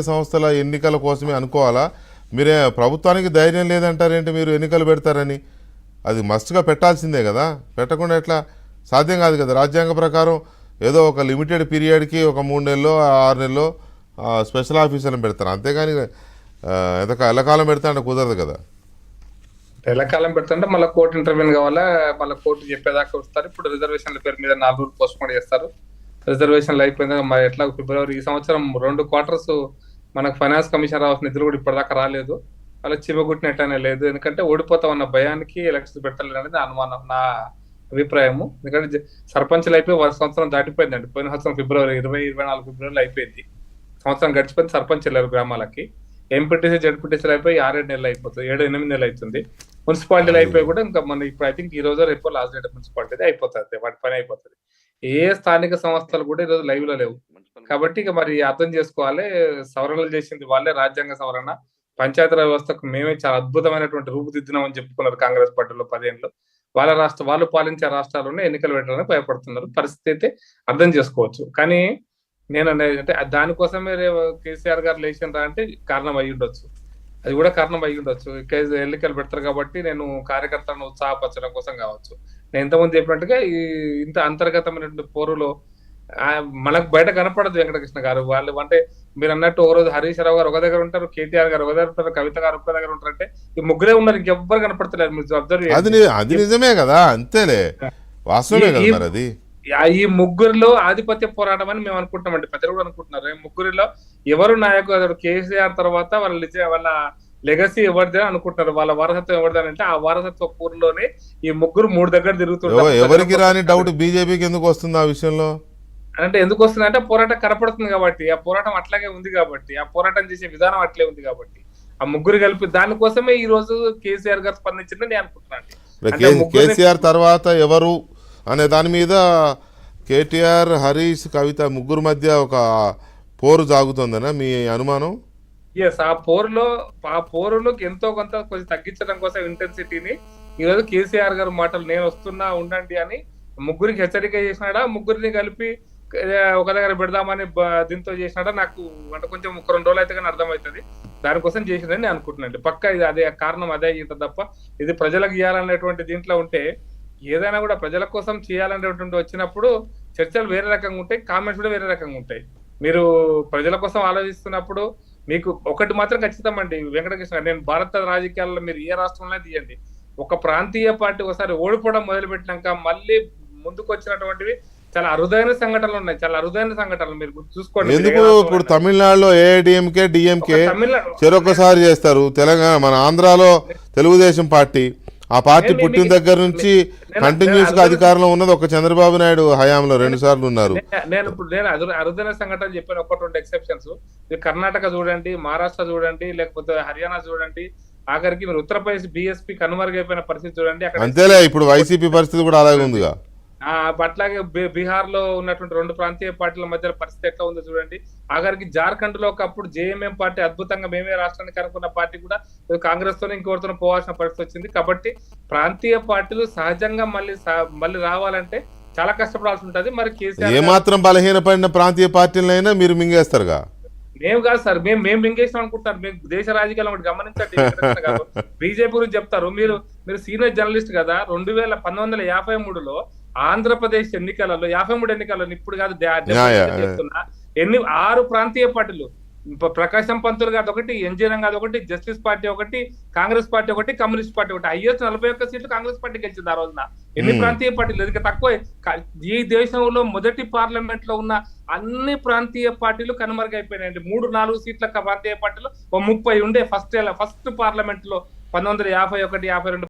సంస్థల ఎన్నికల కోసమే అనుకోవాలా? మీరే ప్రభుత్వానికి ధైర్యం లేదంటారేంటి? మీరు ఎన్నికలు పెడతారని అది మస్ట్గా పెట్టాల్సిందే కదా, పెట్టకుండా ఎట్లా? సాధ్యం కాదు కదా. రాజ్యాంగ ప్రకారం ఏదో ఒక లిమిటెడ్ పీరియడ్కి ఒక 3 నెలలో 6 నెలలో స్పెషల్ ఆఫీసర్ని పెడతారు, అంతేగాని ఎల్లకాలం పెడతా అంటే కుదరదు కదా. ఎల్లకాలం పెడుతుంటే మళ్ళీ కోర్టు ఇంటర్వ్యూన్ కావాలా, మళ్ళీ కోర్టు చెప్పేదాకా వస్తారు. ఇప్పుడు రిజర్వేషన్ల పేరు మీద 4 రోజులు పోస్ట్ పోన్ చేస్తారు. రిజర్వేషన్లు అయిపోయిందా మరి ఎట్లా? ఫిబ్రవరి ఈ సంవత్సరం 2 క్వార్టర్స్ మనకు ఫైనాన్స్ కమిషన్ రావాల్సిన నిధులు కూడా ఇప్పటిదాకా రాలేదు. అలా చివగొట్టినట్టనే లేదు, ఎందుకంటే ఓడిపోతాం అన్న భయానికి ఎలక్షన్స్ పెట్టలేదు అనేది అనుమానం, నా అభిప్రాయము. ఎందుకంటే సర్పంచ్లు అయిపోయి 1 సంవత్సరం దాటిపోయిందండి. పోయిన సంవత్సరం ఫిబ్రవరి 24 ఫిబ్రవరిలో అయిపోయింది. సంవత్సరం గడిచిపోయింది. సర్పంచ్ వెళ్ళారు గ్రామాలకి. ఎంపీటీసీ జడ్పీటీసీలు అయిపోయి 6-7 నెలలు అయిపోతుంది, 7-8 నెలలు అవుతుంది. మున్సిపాలిటీలు అయిపోయి కూడా ఇంకా మన ఇప్పుడు ఐ థింక్ ఈ రోజు రేపు లాస్ట్ డేట్ మున్సిపాలిటీ అయిపోతుంది, వాటి పని అయిపోతుంది. ఏ స్థానిక సంస్థలు కూడా ఈరోజు లైవ్ లో లేవు. కాబట్టి ఇక మరి అర్థం చేసుకోవాలి, సవరణలు చేసింది వాళ్ళే, రాజ్యాంగ సవరణ. పంచాయతీరాజ్ వ్యవస్థకు మేమే చాలా అద్భుతమైనటువంటి రూపుదిద్దినామని చెప్పుకున్నారు కాంగ్రెస్ పార్టీలో 10 ఏళ్ళు. వాళ్ళు పాలించే రాష్ట్రాల్లోనే ఎన్నికలు పెట్టడానికి భయపడుతున్నారు. పరిస్థితి అయితే అర్థం చేసుకోవచ్చు. కానీ నేను అంటే దానికోసమే కేసీఆర్ గారు లేచిండ్రా అంటే కారణం అయ్యి ఉండొచ్చు, అది కూడా కారణం అయ్యి ఉండొచ్చు. ఎన్నికలు పెడతారు కాబట్టి నేను కార్యకర్తలను ఉత్సాహపరచడం కోసం కావచ్చు. నేను ఇంతకుముందు చెప్పినట్టుగా ఇంత అంతర్గతమైనటువంటి పోరులో మనకు బయట కనపడదు వెంకటకృష్ణ గారు. వాళ్ళు అంటే మీరు అన్నట్టు ఒక రోజు హరీష్ రావు గారు ఒక దగ్గర ఉంటారు, కేటీఆర్ గారు ఒక దగ్గర ఉంటారు, కవిత గారు ఒక దగ్గర ఉంటారు. అంటే ఈ ముగ్గురే ఉన్నారు, ఇంకెవ్వరు కనపడతలేరు. మీరు అబ్జర్వ్ అది నిజమే కదా, అంతేలే, వాస్తవమే కదా. మరి అది ఈ ముగ్గురిలో ఆధిపత్య పోరాటం అని మేము అనుకుంటున్నామండి, ప్రజలు కూడా అనుకుంటున్నారు. ముగ్గురిలో ఎవరు నాయకుడు? కేసీఆర్ తర్వాత వాళ్ళ లెగసీ ఎవరిదే అనుకుంటున్నారు, వాళ్ళ వారసత్వం ఎవరిదని. అంటే ఆ వారసత్వ పూర్లోనే ఈ ముగ్గురు 3 దగ్గర తిరుగుతుంటారు. ఎవరికి రాని డౌట్ బీజేపీకి ఎందుకు వస్తుంది ఆ విషయంలో? అంటే ఎందుకు వస్తుంది అంటే పోరాటం కనపడుతుంది కాబట్టి, ఆ పోరాటం అట్లాగే ఉంది కాబట్టి, ఆ పోరాటం చేసే విధానం అట్లే ఉంది కాబట్టి ఆ ముగ్గురు కలిపి దానికోసమే ఈ రోజు కేసీఆర్ గారు స్పందించిందని నేను అనుకుంటున్నాను. కేసీఆర్ తర్వాత ఎవరు అనే దాని మీద కేటీఆర్, హరీష్, కవిత ముగ్గురు మధ్య ఒక పోరు సాగుతుందనా మీ అనుమానం? ఎస్, ఆ పోరులోకి ఎంతో కొంత కొంచెం తగ్గించడం కోసం ఇంటెన్సిటీని ఈరోజు కేసీఆర్ గారు మాటలు నేను వస్తున్నా ఉండండి అని ముగ్గురికి హెచ్చరిక చేసినాడా, ముగ్గురిని కలిపి ఒక దగ్గర పెడదామని దీంతో చేసినాడా నాకు అంటే కొంచెం 1-2 రోజులు అయితే కానీ అర్థమవుతుంది. దానికోసం చేసిందని నేను అనుకుంటున్నాను. పక్కా ఇది అదే కారణం, అదే అయ్యింది తప్ప ఇది ప్రజలకు ఇవ్వాలనేటువంటి దీంట్లో ఉంటే, ఏదైనా కూడా ప్రజల కోసం చేయాలనేటువంటి వచ్చినప్పుడు చర్చలు వేరే రకంగా ఉంటాయి, కామెంట్స్ కూడా వేరే రకంగా ఉంటాయి. మీరు ప్రజల కోసం ఆలోచిస్తున్నప్పుడు మీకు ఒకటి మాత్రం ఖచ్చితమండి వెంకటకృష్ణ, నేను భారత రాజకీయాల్లో మీరు ఏ రాష్ట్రంలో తీయండి, ఒక ప్రాంతీయ పార్టీ ఒకసారి ఓడిపోవడం మొదలుపెట్టినాక మళ్ళీ ముందుకు వచ్చినటువంటివి చాలా అరుదైన సంఘటనలు ఉన్నాయి, చాలా అరుదైన సంఘటనలు మీరు చూసుకోండి. ఎందుకు ఇప్పుడు తమిళనాడులో ఏఐడిఎంకే డిఎంకే చెరొకసారి చేస్తారు, తెలంగాణ మన ఆంధ్రాలో తెలుగుదేశం పార్టీ, ఆ పార్టీ పుట్టిన దగ్గర నుంచి కంటిన్యూస్ గా అధికారంలో ఉన్నది ఒక చంద్రబాబు నాయుడు హయాంలో 2 సార్లు ఉన్నారు. నేను అరుదైన సంఘటనలు చెప్పాను, 1-2 ఎక్సెప్షన్స్. కర్ణాటక చూడండి, మహారాష్ట్ర చూడండి, లేకపోతే హర్యానా చూడండి, ఆఖరికి మీరు ఉత్తరప్రదేశ్ బీఎస్పీ కనుమరుగైపోయిన పరిస్థితి చూడండి. అంతేలే, ఇప్పుడు వైసీపీ పరిస్థితి కూడా అలాగే ఉందిగా. అట్లాగే బీహార్ లో ఉన్నటువంటి 2 ప్రాంతీయ పార్టీల మధ్య పరిస్థితి ఎట్లా ఉందో చూడండి. ఆఖరికి జార్ఖండ్ లో ఒకప్పుడు జేఎంఎం పార్టీ అద్భుతంగా మేమే రాష్ట్రానికి అనుకున్న పార్టీ కూడా కాంగ్రెస్ తోనే ఇంకోటితో పోవాల్సిన పరిస్థితి వచ్చింది. కాబట్టి ప్రాంతీయ పార్టీలు సహజంగా మళ్ళీ రావాలంటే చాలా కష్టపడాల్సి ఉంటది. మరి కేసీఆర్ ఏమాత్రం బలహీనపడిన ప్రాంతీయ పార్టీలైనా మీరు మింగేస్తారుగా. మేము కాదు సార్, మేము మింగేసాం అనుకుంటారు. మేము దేశ రాజకీయాలు ఒకటి గమనించండి. బీజేపీ గురించి చెప్తారు, మీరు సీనియర్ జర్నలిస్ట్ కదా. 1953లో ఆంధ్రప్రదేశ్ ఎన్నికలలో 53 ఎన్నికలలో ఇప్పుడు కాదు చెప్తున్నా 6 ప్రాంతీయ పార్టీలు, ప్రకాశం పంతులు గారు ఒకటి, ఎన్జీ రంగాది ఒకటి, జస్టిస్ పార్టీ ఒకటి, కాంగ్రెస్ పార్టీ ఒకటి, కమ్యూనిస్ట్ పార్టీ ఒకటి, హైయెస్ట్ 41 సీట్లు కాంగ్రెస్ పార్టీ గెలిచింది ఆ రోజున. ఎన్ని ప్రాంతీయ పార్టీలు? ఇది తక్కువ. ఈ దేశంలో మొదటి పార్లమెంట్ లో ఉన్న అన్ని ప్రాంతీయ పార్టీలు కనుమరుగైపోయినాయండి. 3-4 సీట్ల ప్రాంతీయ పార్టీలు 30 ఉండే ఫస్ట్ పార్లమెంట్ లో 1951, 52